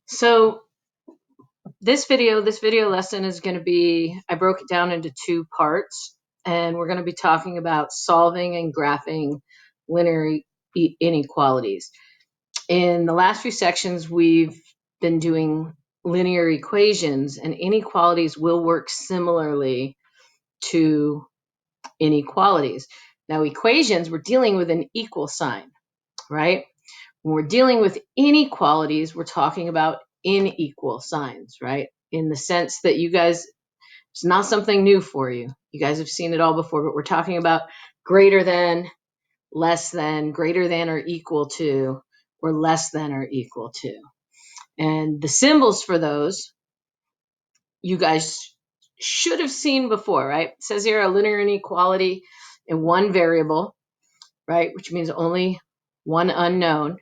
So this video lesson is going to be, I broke it down into two parts, and we're going to be talking about solving and graphing linear inequalities. In the last few sections, we've been doing linear equations, and inequalities will work similarly to inequalities. Now, equations, we're dealing with an equal sign, right? When we're dealing with inequalities, we're talking about unequal signs, right? In the sense that you guys, it's not something new for you. You guys have seen it all before, but we're talking about greater than, less than, greater than or equal to, or less than or equal to. And the symbols for those, you guys should have seen before, right? It says here a linear inequality in one variable, right? Which means only one unknown,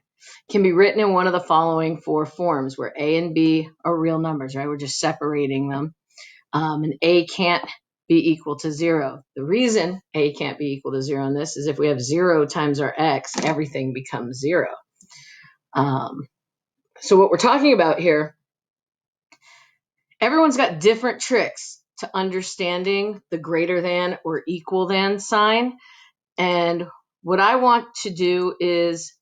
can be written in one of the following four forms, where A and B are real numbers, right? We're just separating them. And A can't be equal to 0. The reason A can't be equal to 0 in this is if we have 0 times our x, everything becomes 0. So what we're talking about here, everyone's got different tricks to understanding the greater than or equal than sign. And what I want to do is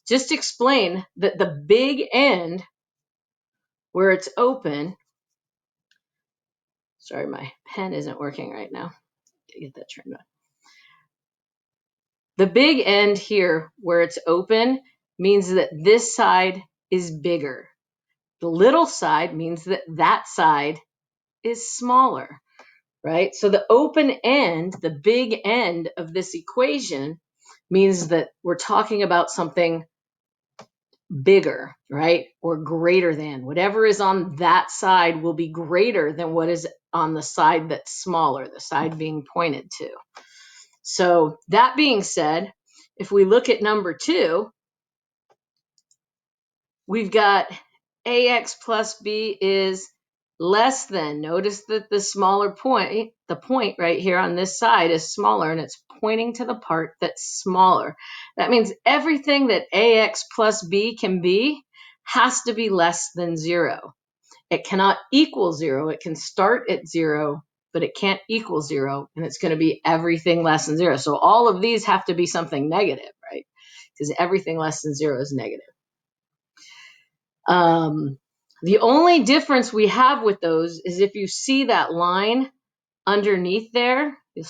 just explain that the big end where it's open, sorry, my pen isn't working right now. To get that turned on. The big end here where it's open means that this side is bigger. The little side means that that side is smaller, right? So the open end, the big end of this equation means that we're talking about something bigger, right? Or greater than. Whatever is on that side will be greater than what is on the side that's smaller, the side being pointed to. So that being said, if we look at number 2, we've got ax plus b is less than. Notice that the smaller point, the point right here on this side is smaller, and it's pointing to the part that's smaller. That means everything that ax plus b can be has to be less than 0. It cannot equal 0. It can start at 0, but it can't equal 0, and it's going to be everything less than 0. So all of these have to be something negative, right? Because everything less than 0 is negative. The only difference we have with those is if you see that line underneath there, you'll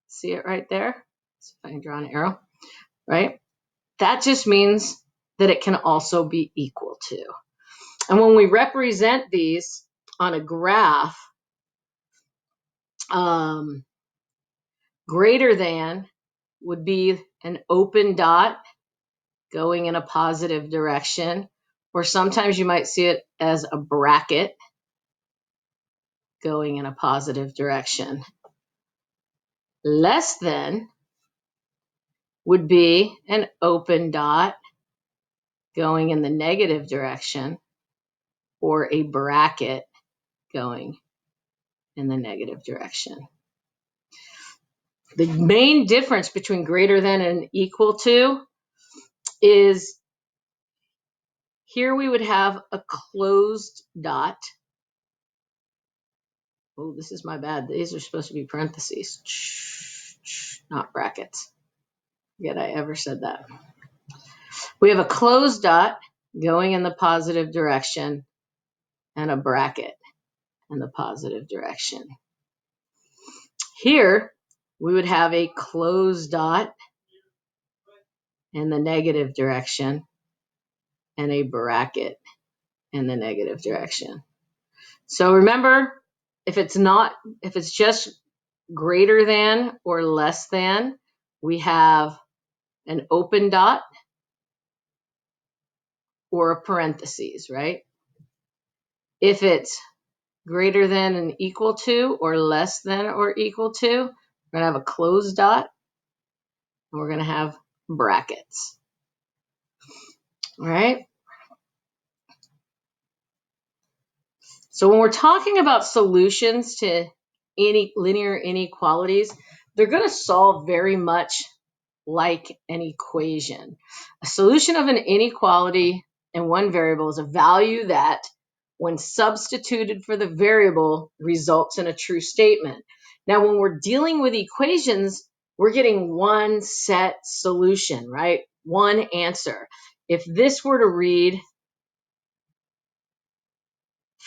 see it right there. Let's see if I can draw an arrow, right? That just means that it can also be equal to. And when we represent these on a graph, greater than would be an open dot going in a positive direction, or sometimes you might see it as a bracket going in a positive direction. Less than would be an open dot going in the negative direction, or a bracket going in the negative direction. The main difference between greater than and equal to is here we would have a closed dot. Oh, this is my bad. These are supposed to be parentheses, not brackets. Yet I ever said that. We have a closed dot going in the positive direction and a bracket in the positive direction. Here, we would have a closed dot in the negative direction and a bracket in the negative direction. So remember, if it's just greater than or less than, we have an open dot or a parentheses, right? If it's greater than and equal to, or less than or equal to, we're going to have a closed dot, and we're going to have brackets. All right? So when we're talking about solutions to linear inequalities, they're going to solve very much like an equation. A solution of an inequality and one variable is a value that, when substituted for the variable, results in a true statement. Now, when we're dealing with equations, we're getting one set solution, right? One answer. If this were to read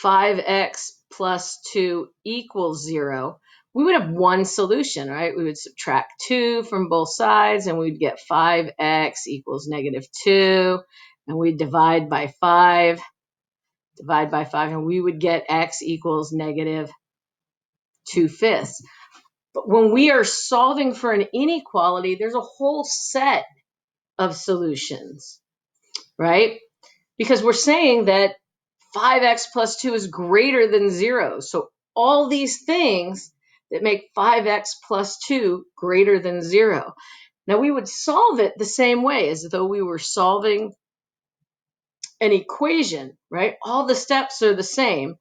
5x plus 2 equals 0, we would have one solution, right? We would subtract 2 from both sides, and we'd get 5x equals -2, and we'd divide by 5, and we would get x equals -2/5. But when we are solving for an inequality, there's a whole set of solutions, right? Because we're saying that 5x plus 2 is greater than 0. So all these things that make 5x plus 2 greater than 0. Now, we would solve it the same way as though we were solving an equation, right? All the steps are the same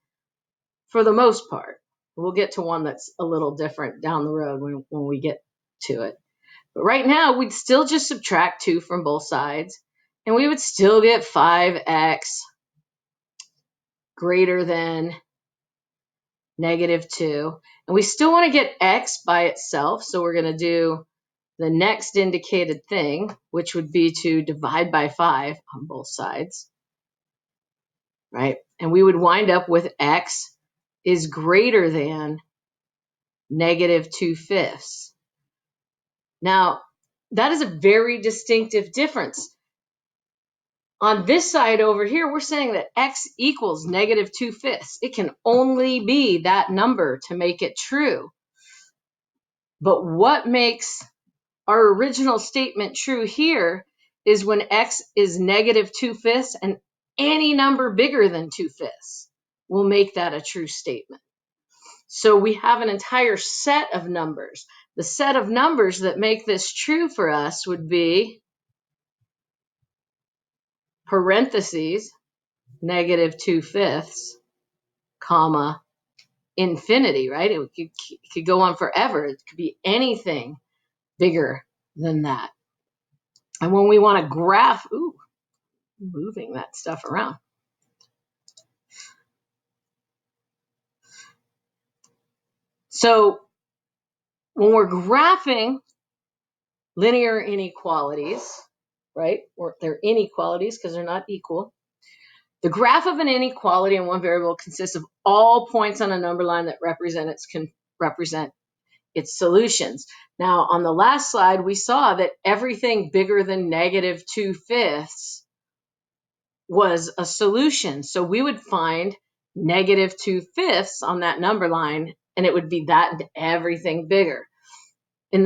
for the most part. We'll get to one that's a little different down the road when we get to it. But right now, we'd still just subtract 2 from both sides, and we would still get 5x greater than -2. And we still want to get x by itself, so we're going to do the next indicated thing, which would be to divide by 5 on both sides, right? And we would wind up with x is greater than -2/5. Now, that is a very distinctive difference. On this side over here, we're saying that x equals -2/5. It can only be that number to make it true. But what makes our original statement true here is when x is -2/5, and any number bigger than 2/5 will make that a true statement. So we have an entire set of numbers. The set of numbers that make this true for us would be parentheses, -2/5, comma, infinity, right? It could go on forever. It could be anything bigger than that. And when we want to graph, moving that stuff around. So when we're graphing linear inequalities, right, or they're inequalities because they're not equal, the graph of an inequality in one variable consists of all points on a number line that represent its solutions. Now, on the last slide, we saw that everything bigger than -2/5 was a solution. So we would find -2/5 on that number line, and it would be that and everything bigger. In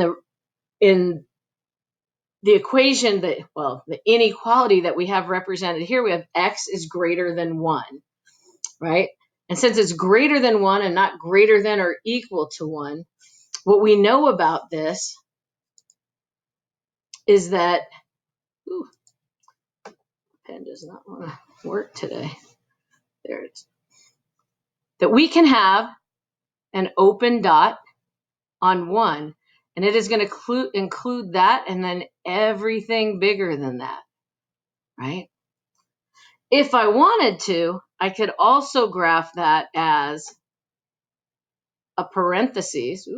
the equation the inequality that we have represented here, we have x is greater than 1, right? And since it's greater than 1 and not greater than or equal to 1, what we know about this is that, pen does not want to work today. There it is. That we can have an open dot on 1, and it is going to include that and then everything bigger than that, right? If I wanted to, I could also graph that as a parentheses,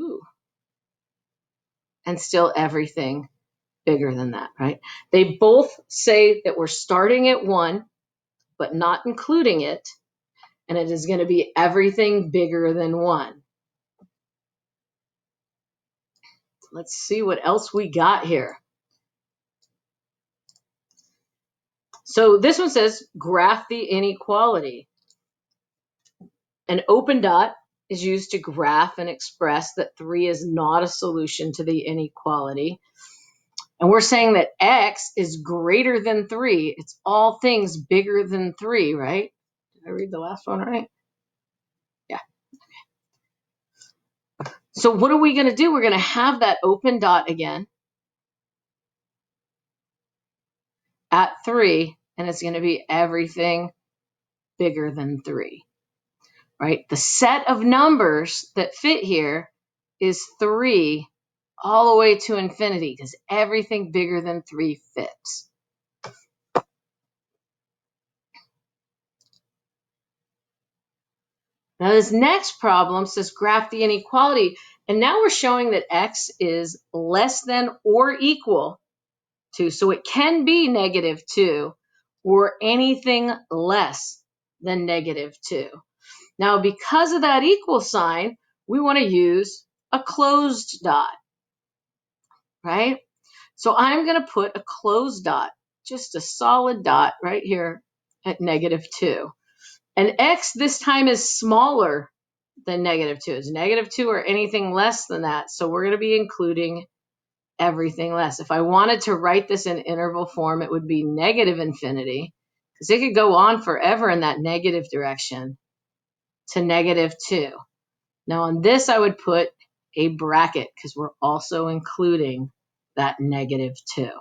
and still everything bigger than that, right? They both say that we're starting at 1, but not including it, and it is going to be everything bigger than 1. Let's see what else we got here. So this one says, graph the inequality. An open dot is used to graph and express that 3 is not a solution to the inequality. And we're saying that x is greater than 3. It's all things bigger than 3, right? Did I read the last one right? Yeah. So what are we going to do? We're going to have that open dot again at 3, and it's going to be everything bigger than 3, right? The set of numbers that fit here is 3 all the way to infinity, because everything bigger than 3 fits. Now this next problem says graph the inequality, and now we're showing that x is less than or equal to, so it can be -2 or anything less than -2. Now because of that equal sign, we want to use a closed dot, right? So I'm going to put a closed dot, just a solid dot right here at -2. And x this time is smaller than -2. It's -2 or anything less than that. So we're going to be including everything less. If I wanted to write this in interval form, it would be -infinity, because it could go on forever in that negative direction to -2. Now on this, I would put a bracket because we're also including that -2.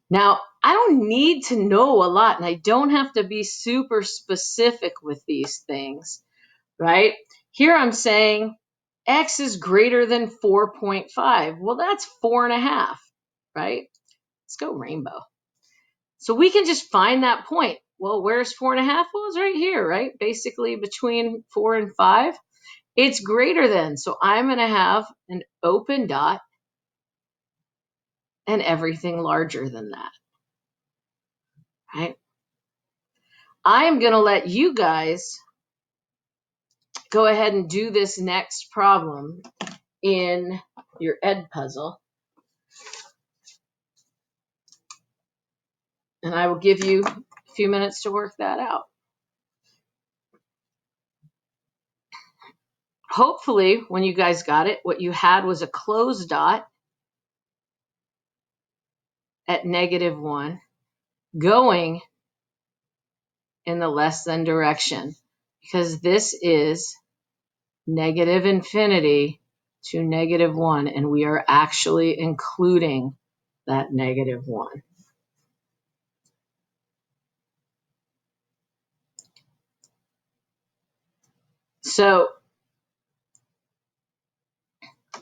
Now, I don't need to know a lot, and I don't have to be super specific with these things, right? Here I'm saying x is greater than 4.5. Well, that's 4.5, right? Let's go rainbow. So we can just find that point. Well, where's 4.5? Well, it's right here, right? Basically between 4 and 5. It's greater than, so I'm going to have an open dot and everything larger than that, right? I'm going to let you guys go ahead and do this next problem in your ed puzzle. And I will give you a few minutes to work that out. Hopefully, when you guys got it, what you had was a closed dot at -1 going in the less than direction, because this is -infinity to -1, and we are actually including that -1. So to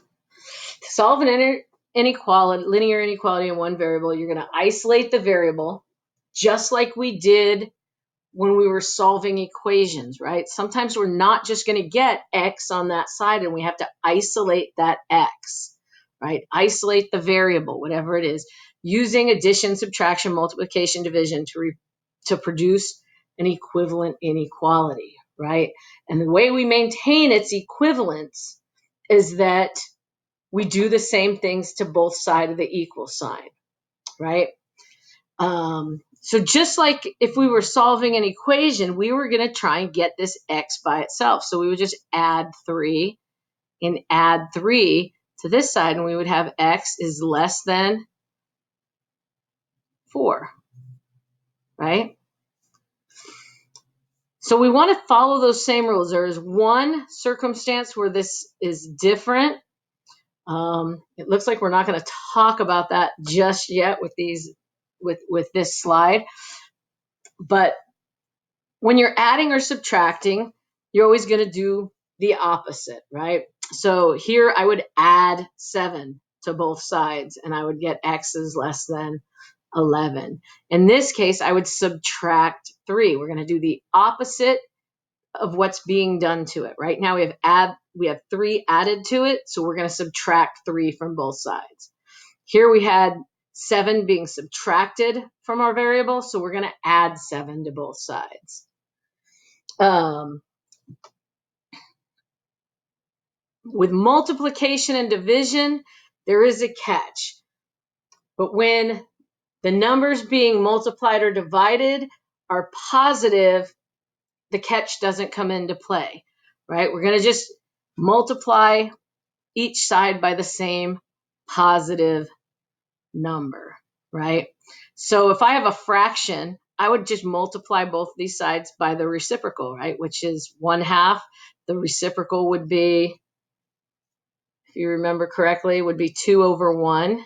solve an linear inequality in one variable, you're going to isolate the variable just like we did when we were solving equations, right? Sometimes we're not just going to get x on that side, and we have to isolate that x, right? Isolate the variable, whatever it is, using addition, subtraction, multiplication, division to produce an equivalent inequality, right? And the way we maintain its equivalence is that we do the same things to both sides of the equal sign, right? So just like if we were solving an equation, we were going to try and get this x by itself. So we would just add 3 and add 3 to this side, and we would have x is less than 4, right? So we want to follow those same rules. There is one circumstance where this is different. It looks like we're not going to talk about that just yet with this slide. But when you're adding or subtracting, you're always going to do the opposite, right? So here I would add 7 to both sides, and I would get x is less than 11. In this case, I would subtract 3. We're going to do the opposite of what's being done to it. Right now we have 3 added to it, so we're going to subtract 3 from both sides. Here we had 7 being subtracted from our variable, so we're going to add 7 to both sides. With multiplication and division, there is a catch. But when the numbers being multiplied or divided are positive, the catch doesn't come into play, right? We're going to just multiply each side by the same positive number, right? So if I have a fraction, I would just multiply both of these sides by the reciprocal, right? Which is 1/2. The reciprocal would be, if you remember correctly, would be 2/1,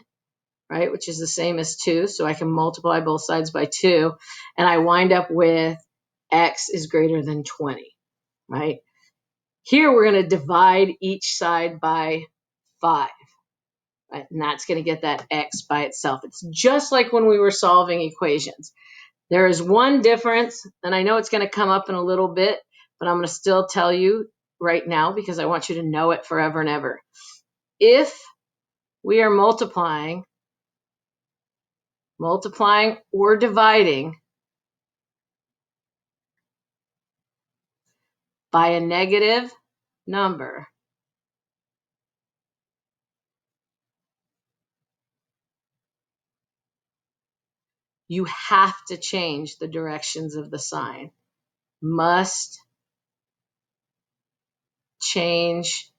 right? Which is the same as 2. So I can multiply both sides by 2, and I wind up with x is greater than 20, right? Here we're going to divide each side by 5. right? And that's going to get that x by itself. It's just like when we were solving equations. There is one difference, and I know it's going to come up in a little bit, but I'm going to still tell you right now because I want you to know it forever and ever. If we are multiplying or dividing by a negative number, you have to change the directions of the sign. Must change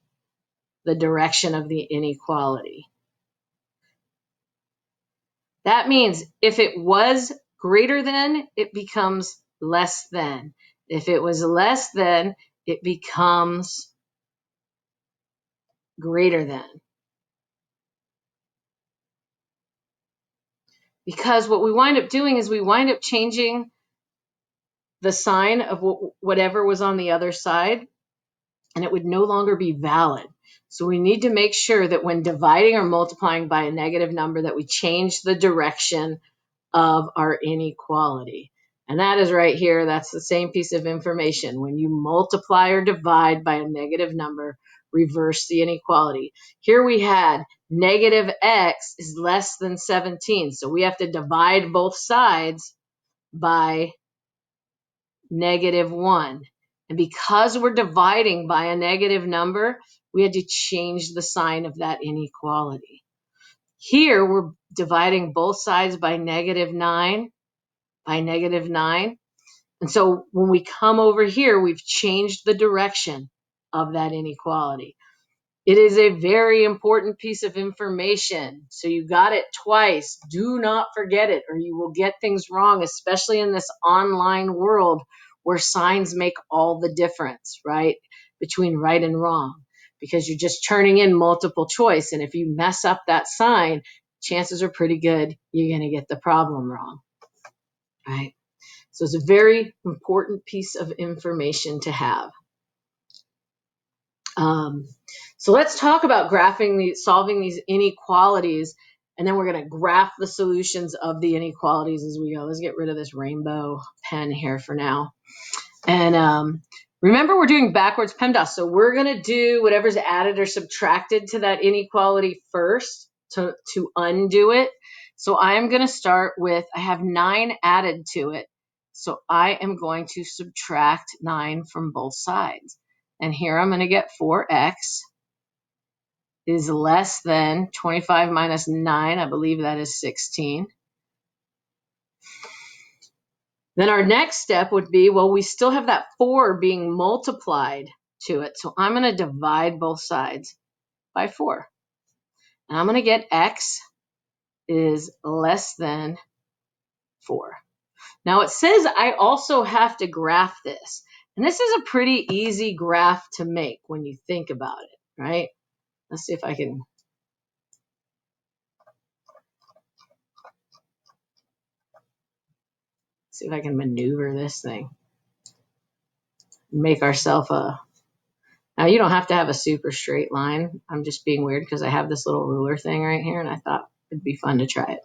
the direction of the inequality. That means if it was greater than, it becomes less than. If it was less than, it becomes greater than. Because what we wind up doing is we wind up changing the sign of whatever was on the other side, and it would no longer be valid. So we need to make sure that when dividing or multiplying by a negative number that we change the direction of our inequality. And that is right here. That's the same piece of information. When you multiply or divide by a negative number, reverse the inequality. Here we had negative x is less than 17. So we have to divide both sides by -1. And because we're dividing by a negative number, we had to change the sign of that inequality. Here, we're dividing both sides by -9, And so when we come over here, we've changed the direction of that inequality. It is a very important piece of information. So you got it twice. Do not forget it, or you will get things wrong, especially in this online world where signs make all the difference, right? Between right and wrong, because you're just turning in multiple choice. And if you mess up that sign, chances are pretty good you're going to get the problem wrong, right? So it's a very important piece of information to have. So let's talk about solving these inequalities, and then we're going to graph the solutions of the inequalities as we go. Let's get rid of this rainbow pen here for now. And remember, we're doing backwards PEMDAS, so we're going to do whatever's added or subtracted to that inequality first to undo it. So I am going to start with, I have 9 added to it. So I am going to subtract 9 from both sides. And here I'm going to get 4x is less than 25 minus 9. I believe that is 16. Then our next step would be, well, we still have that 4 being multiplied to it. So I'm going to divide both sides by 4. And I'm going to get x is less than 4. Now it says I also have to graph this. And this is a pretty easy graph to make when you think about it, right? Let's see if I can maneuver this thing. Make ourselves now you don't have to have a super straight line. I'm just being weird because I have this little ruler thing right here and I thought it'd be fun to try it.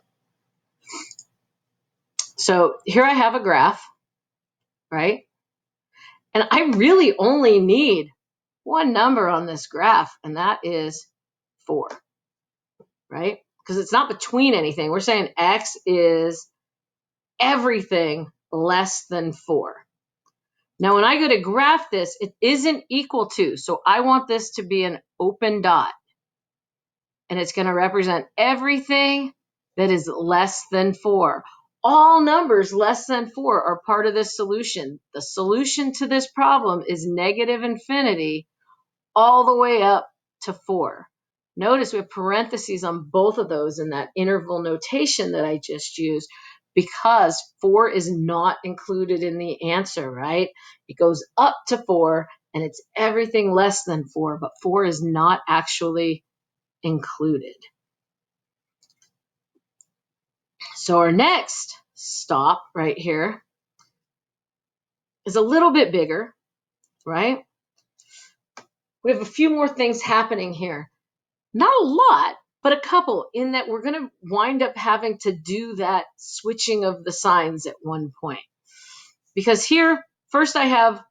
So here I have a graph, right? And I really only need one number on this graph, and that is 4, right? Because it's not between anything. We're saying x is everything less than 4. Now, when I go to graph this, it isn't equal to, so I want this to be an open dot. And it's going to represent everything that is less than 4. All numbers less than 4 are part of this solution. The solution to this problem is negative infinity all the way up to 4. Notice we have parentheses on both of those in that interval notation that I just used because 4 is not included in the answer, right? It goes up to 4 and it's everything less than 4, but 4 is not actually included. So our next stop right here is a little bit bigger, right? We have a few more things happening here. Not a lot, but a couple, in that we're going to wind up having to do that switching of the signs at one point. Because here, first I have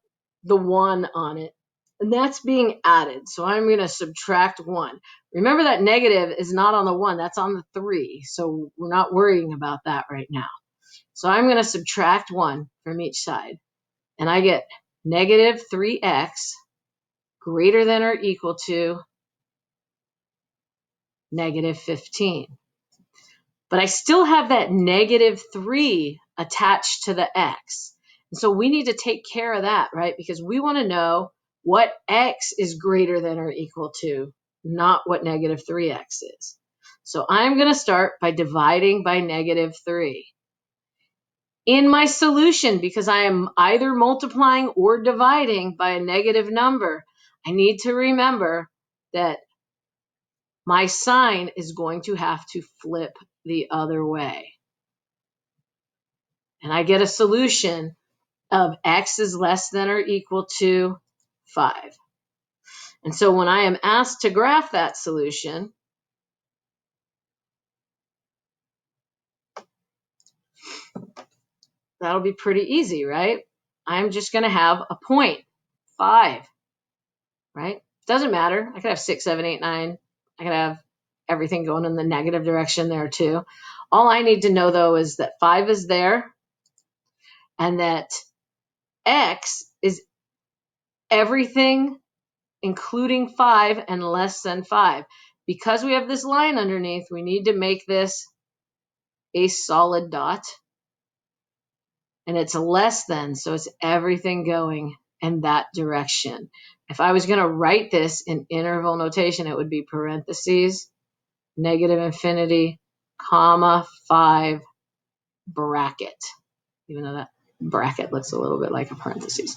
the 1 on it, and that's being added. So I'm going to subtract 1. Remember that negative is not on the 1, that's on the 3. So we're not worrying about that right now. So I'm going to subtract 1 from each side, and I get negative 3x greater than or equal to negative 15. But I still have that negative 3 attached to the x. And so we need to take care of that, right? Because we want to know what x is greater than or equal to, not what negative 3x is. So I'm going to start by dividing by negative 3. In my solution, because I am either multiplying or dividing by a negative number, I need to remember that my sign is going to have to flip the other way. And I get a solution of x is less than or equal to 5. And so when I am asked to graph that solution, that'll be pretty easy, right? I'm just going to have a point, 5, right? Doesn't matter. I could have 6, 7, 8, 9. I could have everything going in the negative direction there too. All I need to know, though, is that 5 is there and that x is everything including 5 and less than 5. Because we have this line underneath, we need to make this a solid dot. And it's less than, so it's everything going in that direction. If I was going to write this in interval notation, it would be parentheses, negative infinity, comma, 5, bracket. Even though that bracket looks a little bit like a parentheses.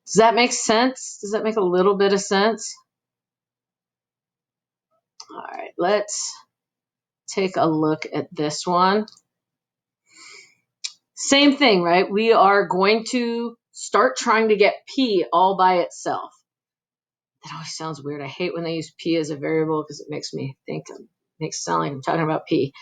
Does that make sense? Does that make a little bit of sense? All right, let's take a look at this one. Same thing, right? We are going to start trying to get P all by itself. That always sounds weird. I hate when they use P as a variable because it makes me think, makes it sound like I'm talking about P.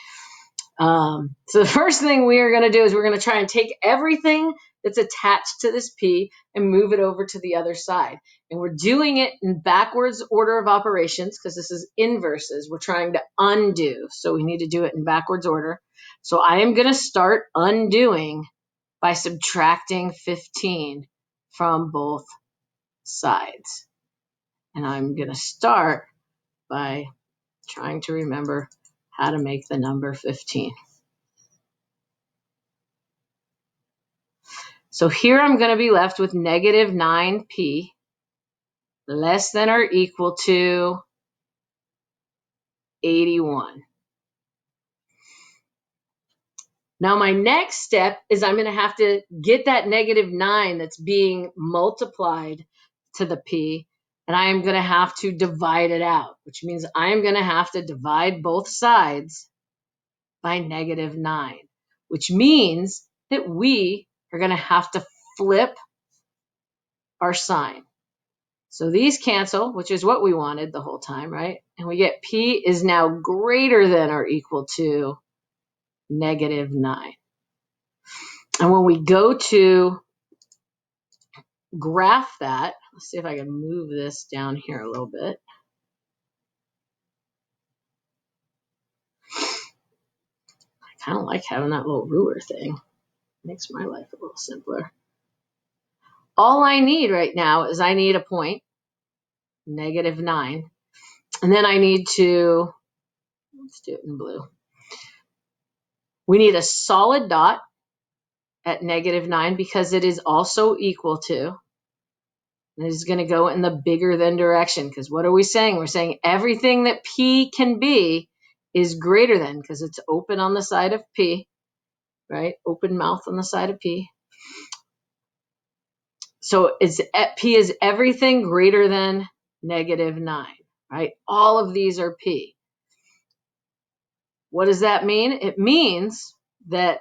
So the first thing we are going to do is we're going to try and take everything that's attached to this P and move it over to the other side. And we're doing it in backwards order of operations because this is inverses. We're trying to undo. So we need to do it in backwards order. So I am going to start undoing by subtracting 15 from both sides. And I'm going to start by trying to remember how to make the number 15. So here I'm going to be left with negative 9p less than or equal to 81. Now my next step is I'm going to have to get that negative 9 that's being multiplied to the p, and I am going to have to divide it out, which means I am going to have to divide both sides by negative 9, which means that we are going to have to flip our sign. So these cancel, which is what we wanted the whole time, right? And we get P is now greater than or equal to negative 9. And when we go to graph that, let's see if I can move this down here a little bit. I kind of like having that little ruler thing. Makes my life a little simpler. All I need right now is I need a point, negative 9. And then I need to, let's do it in blue. We need a solid dot at negative 9 because it is also equal to. And it is going to go in the bigger than direction because what are we saying? We're saying everything that P can be is greater than because it's open on the side of P, right? Open mouth on the side of P. So P is everything greater than negative 9, right? All of these are P. What does that mean? It means that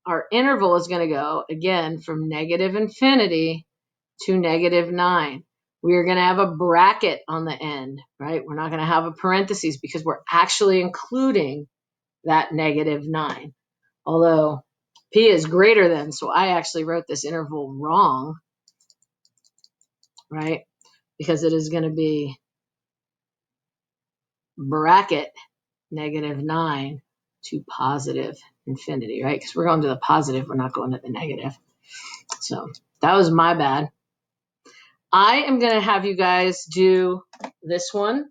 our interval is going to go, again, from negative infinity to negative 9, we're going to have a bracket on the end, right? We're not going to have a parentheses because we're actually including that -9. Although P is greater than, so I actually wrote this interval wrong, right? Because it is going to be bracket -9 to positive infinity, right? Because we're going to the positive, we're not going to the negative. So that was my bad. I am going to have you guys do this one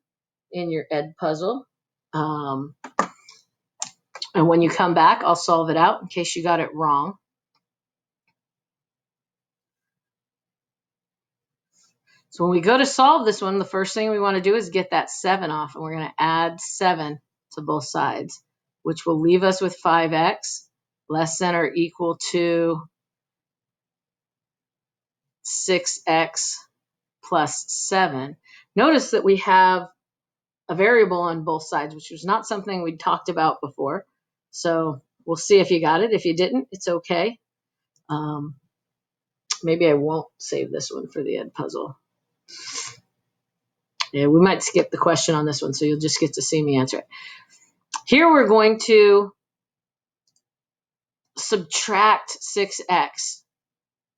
in your ed puzzle. And when you come back, I'll solve it out in case you got it wrong. So when we go to solve this one, the first thing we want to do is get that 7 off, and we're going to add 7 to both sides, which will leave us with 5x less than or equal to 6x plus 7. Notice that we have a variable on both sides, which was not something we talked about before. So we'll see if you got it. If you didn't, it's okay. Maybe I won't save this one for the ed puzzle. Yeah, we might skip the question on this one, so you'll just get to see me answer it. Here we're going to subtract 6x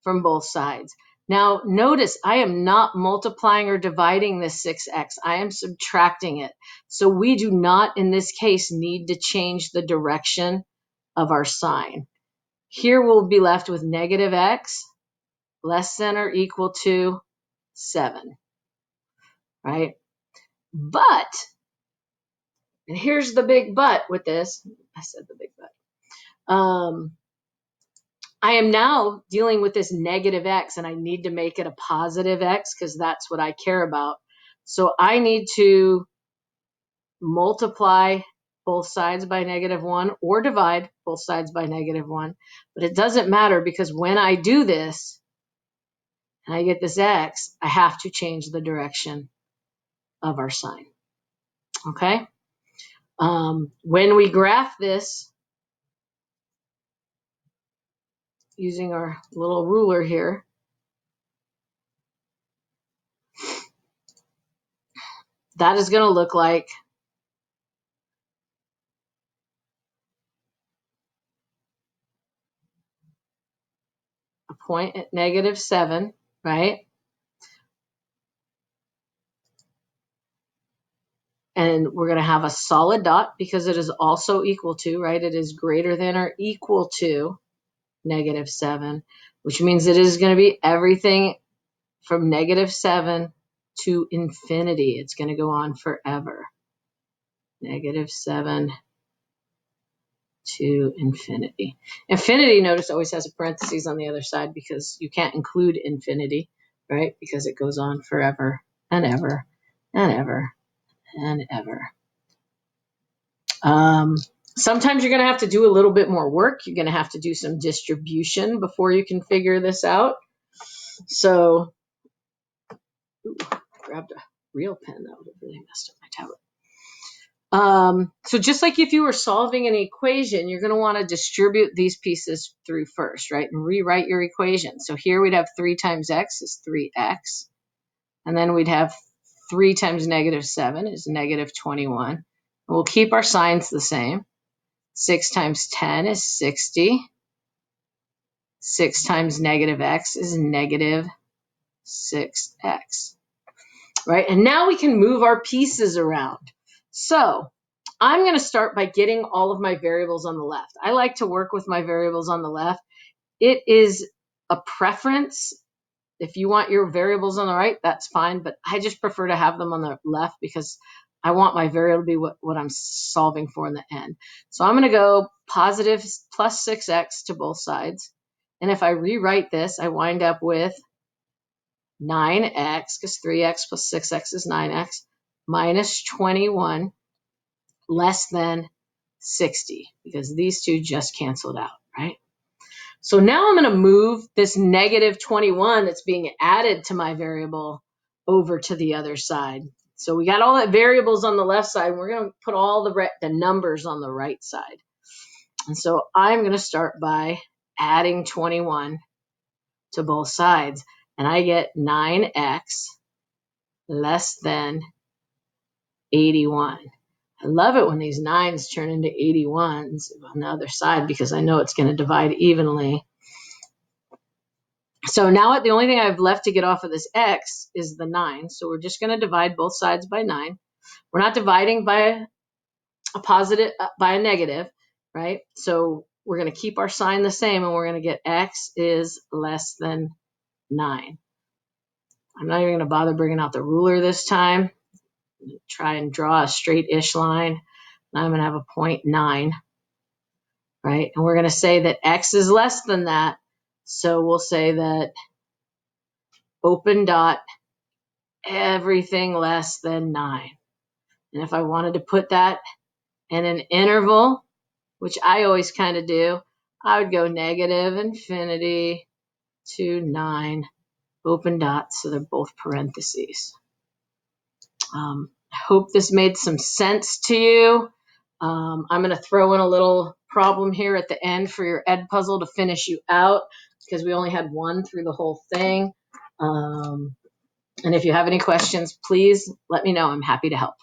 from both sides. Now, notice I am not multiplying or dividing this 6x. I am subtracting it. So we do not, in this case, need to change the direction of our sign. Here we'll be left with -x less than or equal to 7, right? But, and here's the big but with this. I said the big but. I am now dealing with this -x, and I need to make it a positive x because that's what I care about. So I need to multiply both sides by -1 or divide both sides by -1. But it doesn't matter because when I do this and I get this x, I have to change the direction of our sign. Okay? When we graph this using our little ruler here, that is going to look like a point at -7, right? And we're going to have a solid dot because it is also equal to, right? It is greater than or equal to -7, which means it is going to be everything from -7 to infinity. It's going to go on forever. -7 to infinity. Infinity, notice, always has a parentheses on the other side because you can't include infinity, right? Because it goes on forever and ever and ever and ever. Sometimes you're going to have to do a little bit more work. You're going to have to do some distribution before you can figure this out. So, grabbed a real pen. That would have really messed up my tablet. So just like if you were solving an equation, you're going to want to distribute these pieces through first, right? And rewrite your equation. So here we'd have 3 times x is 3x. And then we'd have 3 times -7 is -21. And we'll keep our signs the same. 6 times 10 is 60. 6 times -x is -6x. Right? And now we can move our pieces around. So I'm going to start by getting all of my variables on the left. I like to work with my variables on the left. It is a preference. If you want your variables on the right, that's fine. But I just prefer to have them on the left because I want my variable to be what I'm solving for in the end. So I'm going to go positive plus 6x to both sides. And if I rewrite this, I wind up with 9x, because 3x plus 6x is 9x, minus 21 less than 60, because these two just canceled out, right? So now I'm going to move this -21 that's being added to my variable over to the other side. So we got all the variables on the left side, and we're going to put all the numbers on the right side. And so I'm going to start by adding 21 to both sides, and I get 9x less than 81. I love it when these 9s turn into 81s on the other side because I know it's going to divide evenly. So now the only thing I have left to get off of this x is the 9. So we're just going to divide both sides by 9. We're not dividing by a positive, by a negative, right? So we're going to keep our sign the same, and we're going to get x is less than 9. I'm not even going to bother bringing out the ruler this time. I'm going to try and draw a straight-ish line. And I'm going to have a 0.9, right? And we're going to say that x is less than that. So we'll say that open dot everything less than 9. And if I wanted to put that in an interval, which I always kind of do, I would go negative infinity to 9, open dots, so they're both parentheses. I hope this made some sense to you. I'm going to throw in a little problem here at the end for your ed puzzle to finish you out, because we only had one through the whole thing. And if you have any questions, please let me know. I'm happy to help.